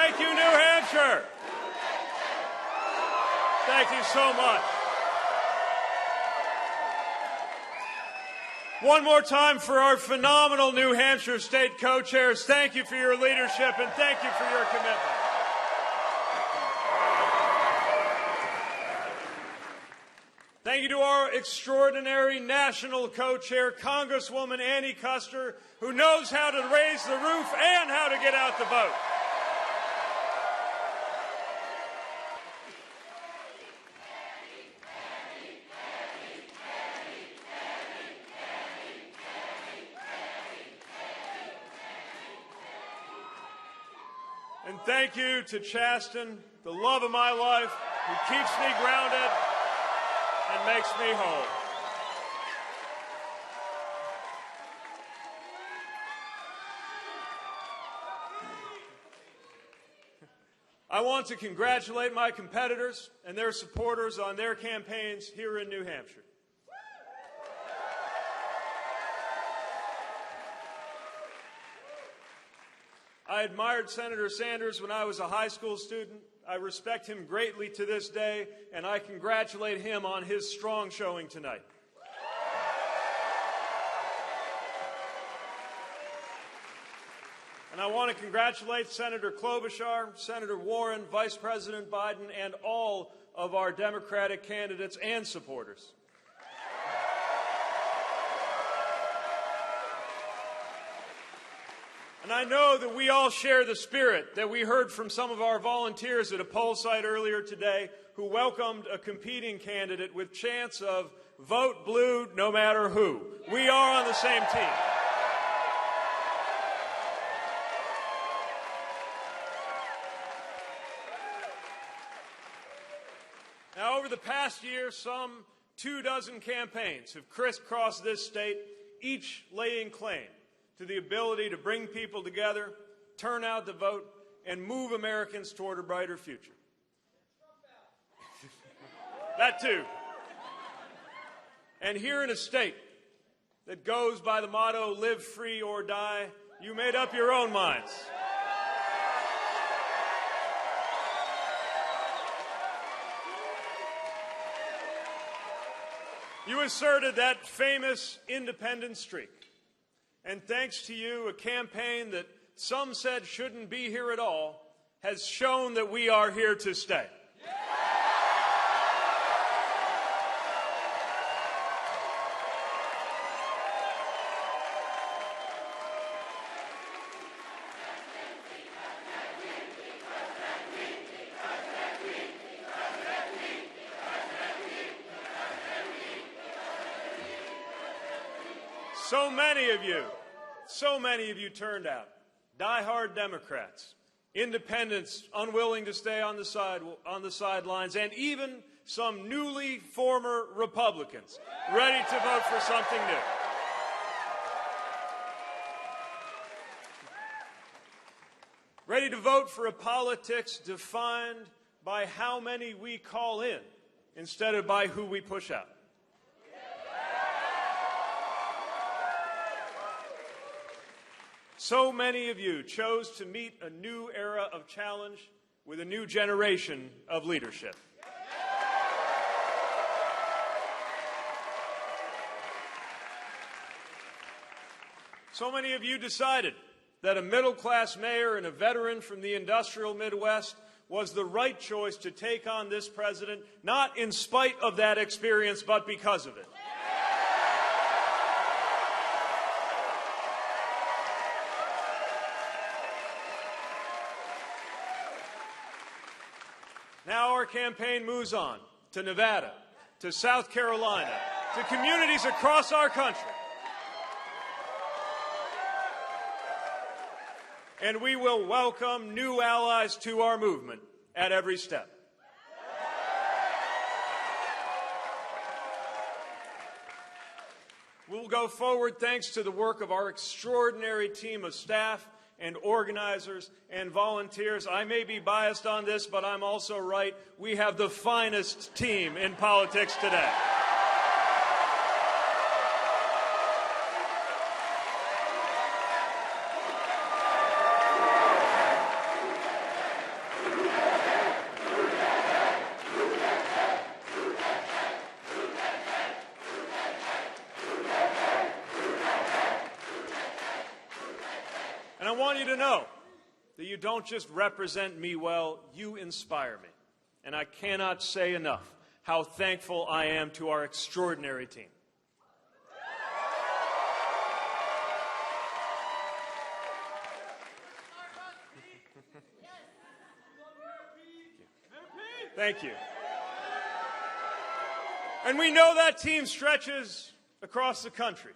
Thank you, New Hampshire. Thank you so much. One more time for our phenomenal New Hampshire state co-chairs. Thank you for your leadership and thank you for your commitment. Thank you to our extraordinary national co-chair, Congresswoman Annie Kuster, who knows how to raise the roof and how to get out the vote. And thank you to Chasten, the love of my life, who keeps me grounded and makes me whole. I want to congratulate my competitors and their supporters on their campaigns here in New Hampshire. I admired Senator Sanders when I was a high school student. I respect him greatly to this day, and I congratulate him on his strong showing tonight. And I want to congratulate Senator Klobuchar, Senator Warren, Vice President Biden, and all of our Democratic candidates and supporters. And I know that we all share the spirit that we heard from some of our volunteers at a poll site earlier today who welcomed a competing candidate with chants of vote blue no matter who. We are on the same team. Now, over the past year, some 24 campaigns have crisscrossed this state, each laying claim to the ability to bring people together, turn out the vote, and move Americans toward a brighter future. That too. And here in a state that goes by the motto, live free or die, you made up your own minds. You asserted that famous independent streak. And thanks to you, a campaign that some said shouldn't be here at all has shown that we are here to stay. So many of you turned out. Die-hard Democrats, independents unwilling to stay on the sidelines, and even some newly former Republicans ready to vote for something new. Ready to vote for a politics defined by how many we call in instead of by who we push out. So many of you chose to meet a new era of challenge with a new generation of leadership. So many of you decided that a middle-class mayor and a veteran from the industrial Midwest was the right choice to take on this president, not in spite of that experience, but because of it. Now our campaign moves on to Nevada, to South Carolina, to communities across our country. And we will welcome new allies to our movement at every step. We'll go forward thanks to the work of our extraordinary team of staff and organizers and volunteers. I may be biased on this, but I'm also right. We have the finest team in politics today. you to know that you don't just represent me well, you inspire me. And I cannot say enough how thankful I am to our extraordinary team. Thank you. And we know that team stretches across the country.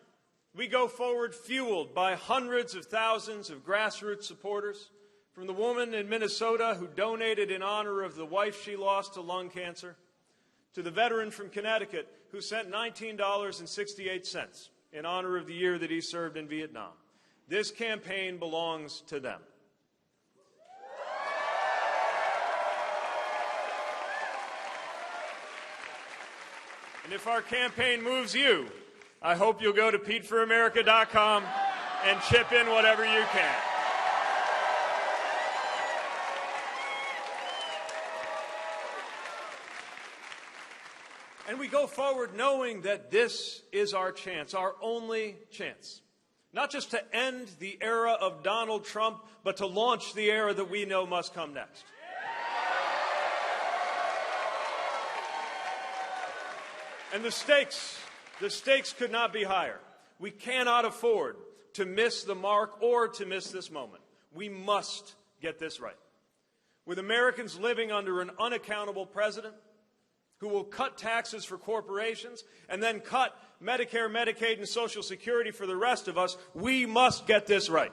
We go forward fueled by hundreds of thousands of grassroots supporters, from the woman in Minnesota who donated in honor of the wife she lost to lung cancer, to the veteran from Connecticut who sent $19.68 in honor of the year that he served in Vietnam. This campaign belongs to them. And if our campaign moves you, I hope you'll go to PeteForAmerica.com and chip in whatever you can. And we go forward knowing that this is our chance, our only chance. Not just to end the era of Donald Trump, but to launch the era that we know must come next. And the stakes could not be higher. We cannot afford to miss the mark or to miss this moment. We must get this right. With Americans living under an unaccountable president who will cut taxes for corporations and then cut Medicare, Medicaid, and Social Security for the rest of us, we must get this right.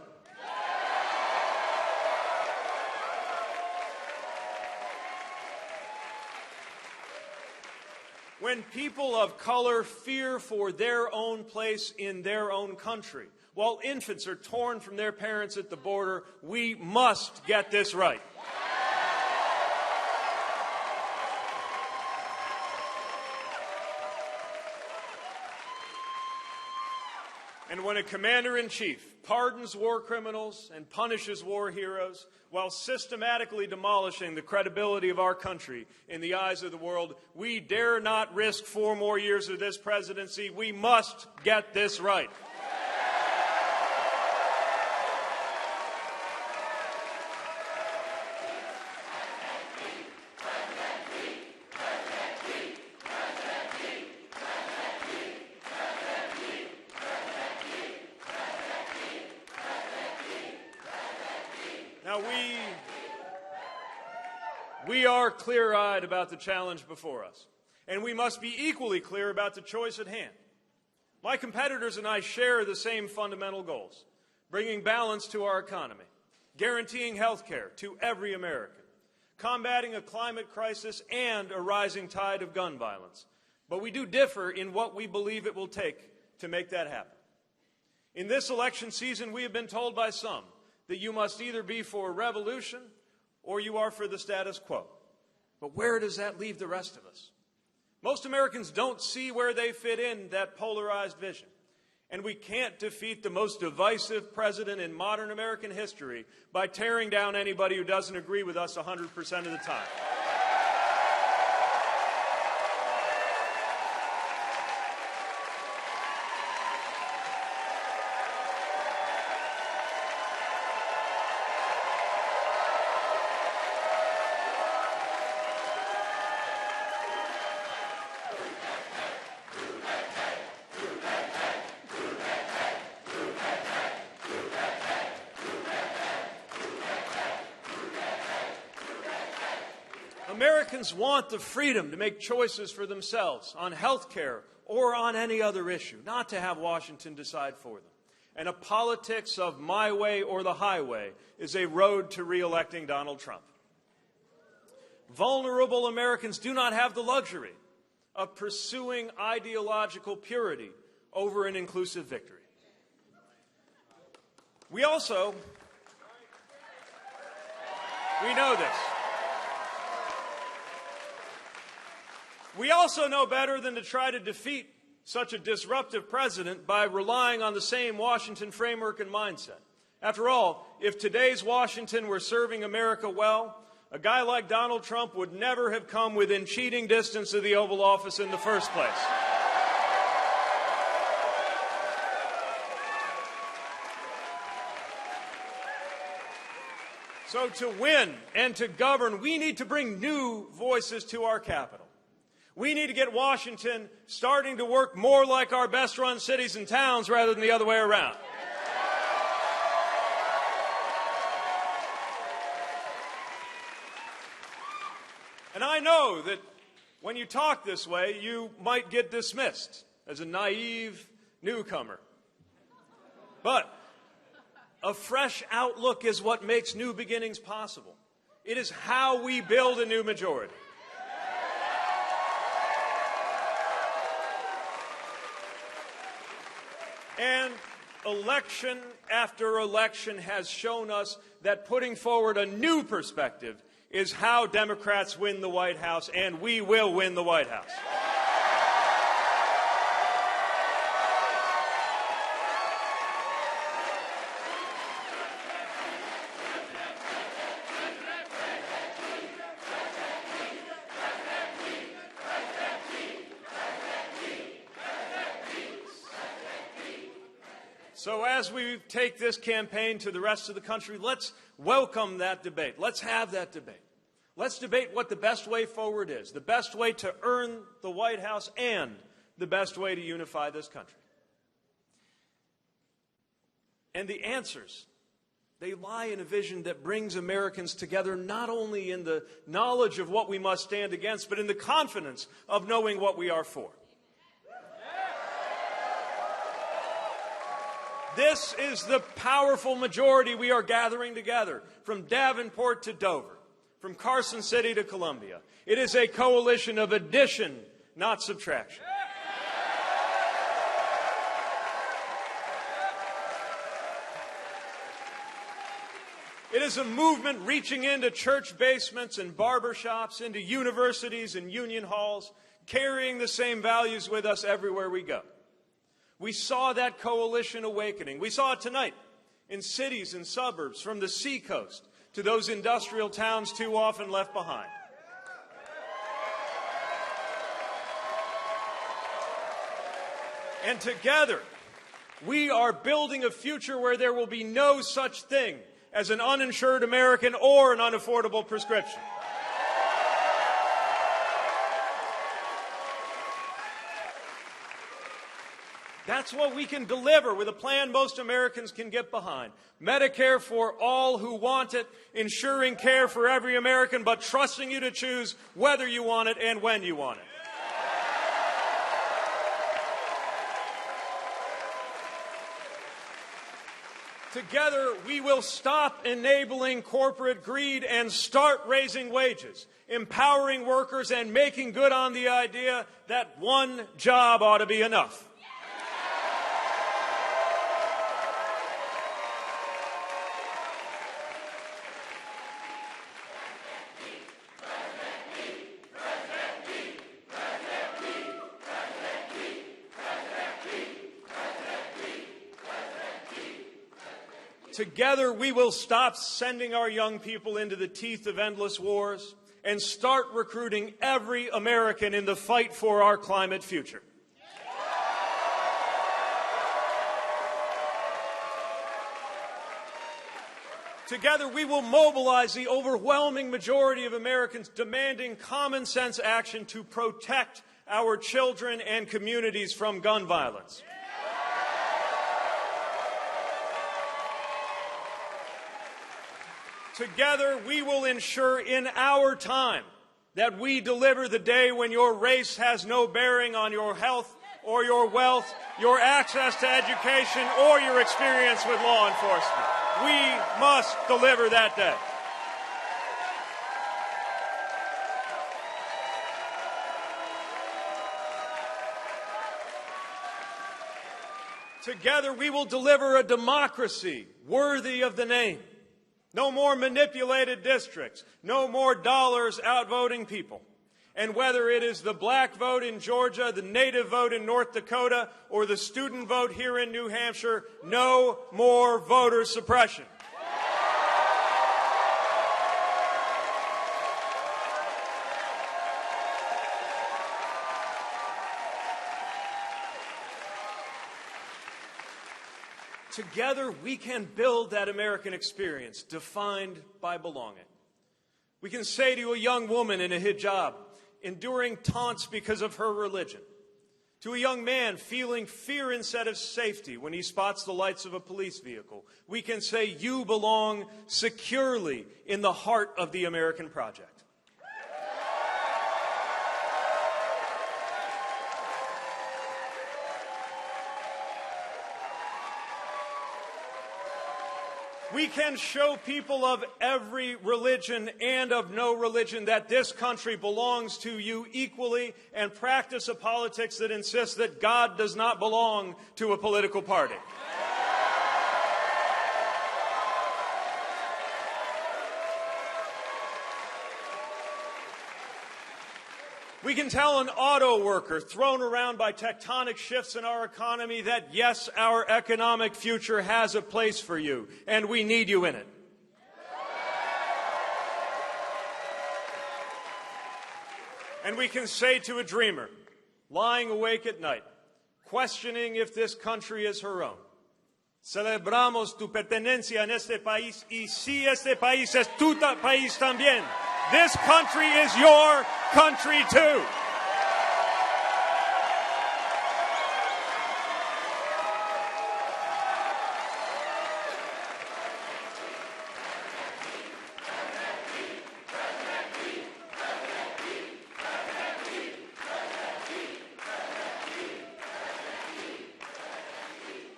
When people of color fear for their own place in their own country, while infants are torn from their parents at the border, we must get this right. And when a commander-in-chief pardons war criminals and punishes war heroes while systematically demolishing the credibility of our country in the eyes of the world, we dare not risk 4 more years of this presidency. We must get this right. Now, we are clear-eyed about the challenge before us, and we must be equally clear about the choice at hand. My competitors and I share the same fundamental goals: bringing balance to our economy, guaranteeing health care to every American, combating a climate crisis and a rising tide of gun violence. But we do differ in what we believe it will take to make that happen. In this election season, we have been told by some that you must either be for a revolution or you are for the status quo. But where does that leave the rest of us? Most Americans don't see where they fit in that polarized vision. And we can't defeat the most divisive president in modern American history by tearing down anybody who doesn't agree with us 100% of the time. Americans want the freedom to make choices for themselves on health care or on any other issue, not to have Washington decide for them. And a politics of my way or the highway is a road to re-electing Donald Trump. Vulnerable Americans do not have the luxury of pursuing ideological purity over an inclusive victory. We know this. We also know better than to try to defeat such a disruptive president by relying on the same Washington framework and mindset. After all, if today's Washington were serving America well, a guy like Donald Trump would never have come within cheating distance of the Oval Office in the first place. So to win and to govern, we need to bring new voices to our capital. We need to get Washington starting to work more like our best-run cities and towns rather than the other way around. And I know that when you talk this way, you might get dismissed as a naive newcomer. But a fresh outlook is what makes new beginnings possible. It is how we build a new majority. And election after election has shown us that putting forward a new perspective is how Democrats win the White House, and we will win the White House. So as we take this campaign to the rest of the country, let's welcome that debate. Let's have that debate. Let's debate what the best way forward is, the best way to earn the White House, and the best way to unify this country. And the answers, they lie in a vision that brings Americans together not only in the knowledge of what we must stand against, but in the confidence of knowing what we are for. This is the powerful majority we are gathering together, from Davenport to Dover, from Carson City to Columbia. It is a coalition of addition, not subtraction. It is a movement reaching into church basements and barbershops, into universities and union halls, carrying the same values with us everywhere we go. We saw that coalition awakening. We saw it tonight in cities and suburbs, from the seacoast to those industrial towns too often left behind. And together, we are building a future where there will be no such thing as an uninsured American or an unaffordable prescription. That's what we can deliver with a plan most Americans can get behind. Medicare for all who want it, ensuring care for every American, but trusting you to choose whether you want it and when you want it. Together, we will stop enabling corporate greed and start raising wages, empowering workers, and making good on the idea that one job ought to be enough. Together, we will stop sending our young people into the teeth of endless wars and start recruiting every American in the fight for our climate future. Together, we will mobilize the overwhelming majority of Americans demanding common sense action to protect our children and communities from gun violence. Together, we will ensure in our time that we deliver the day when your race has no bearing on your health or your wealth, your access to education, or your experience with law enforcement. We must deliver that day. Together, we will deliver a democracy worthy of the name. No more manipulated districts. No more dollars outvoting people. And whether it is the black vote in Georgia, the native vote in North Dakota, or the student vote here in New Hampshire, no more voter suppression. Together, we can build that American experience defined by belonging. We can say to a young woman in a hijab, enduring taunts because of her religion, to a young man feeling fear instead of safety when he spots the lights of a police vehicle, we can say, you belong securely in the heart of the American project. We can show people of every religion and of no religion that this country belongs to you equally and practice a politics that insists that God does not belong to a political party. We can tell an auto worker thrown around by tectonic shifts in our economy that, yes, our economic future has a place for you, and we need you in it. And we can say to a dreamer, lying awake at night, questioning if this country is her own, celebramos tu pertenencia en este país, y si este país es tu país también. This country is your country too.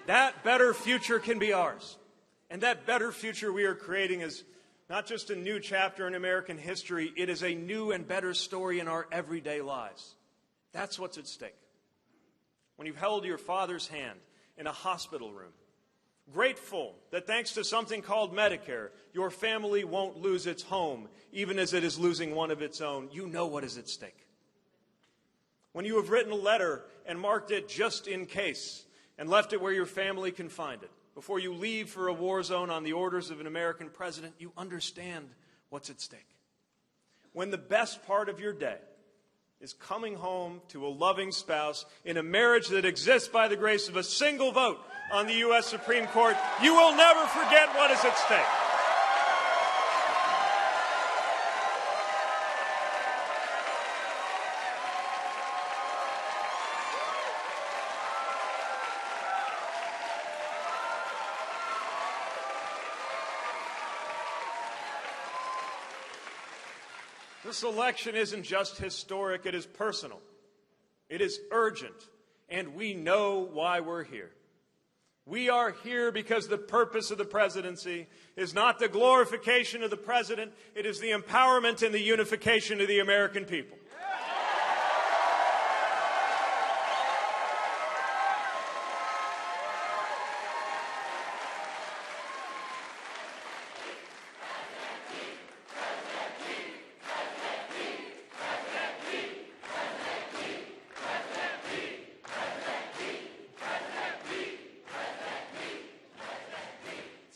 That better future can be ours. And that better future we are creating is not just a new chapter in American history, it is a new and better story in our everyday lives. That's what's at stake. When you've held your father's hand in a hospital room, grateful that thanks to something called Medicare, your family won't lose its home, even as it is losing one of its own, you know what is at stake. When you have written a letter and marked it just in case, and left it where your family can find it, before you leave for a war zone on the orders of an American president, you understand what's at stake. When the best part of your day is coming home to a loving spouse in a marriage that exists by the grace of a single vote on the U.S. Supreme Court, you will never forget what is at stake. This election isn't just historic, it is personal. It is urgent, and we know why we're here. We are here because the purpose of the presidency is not the glorification of the president, it is the empowerment and the unification of the American people.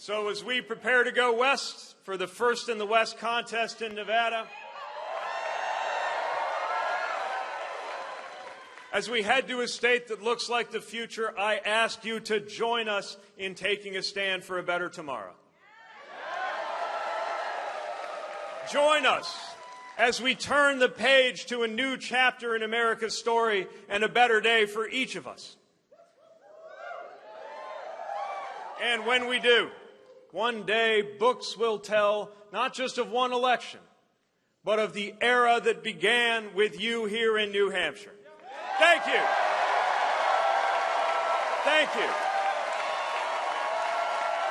So as we prepare to go west for the First in the West contest in Nevada, as we head to a state that looks like the future, I ask you to join us in taking a stand for a better tomorrow. Join us as we turn the page to a new chapter in America's story and a better day for each of us. And when we do, one day, books will tell not just of one election, but of the era that began with you here in New Hampshire. Thank you. Thank you.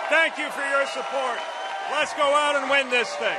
Thank you for your support. Let's go out and win this thing.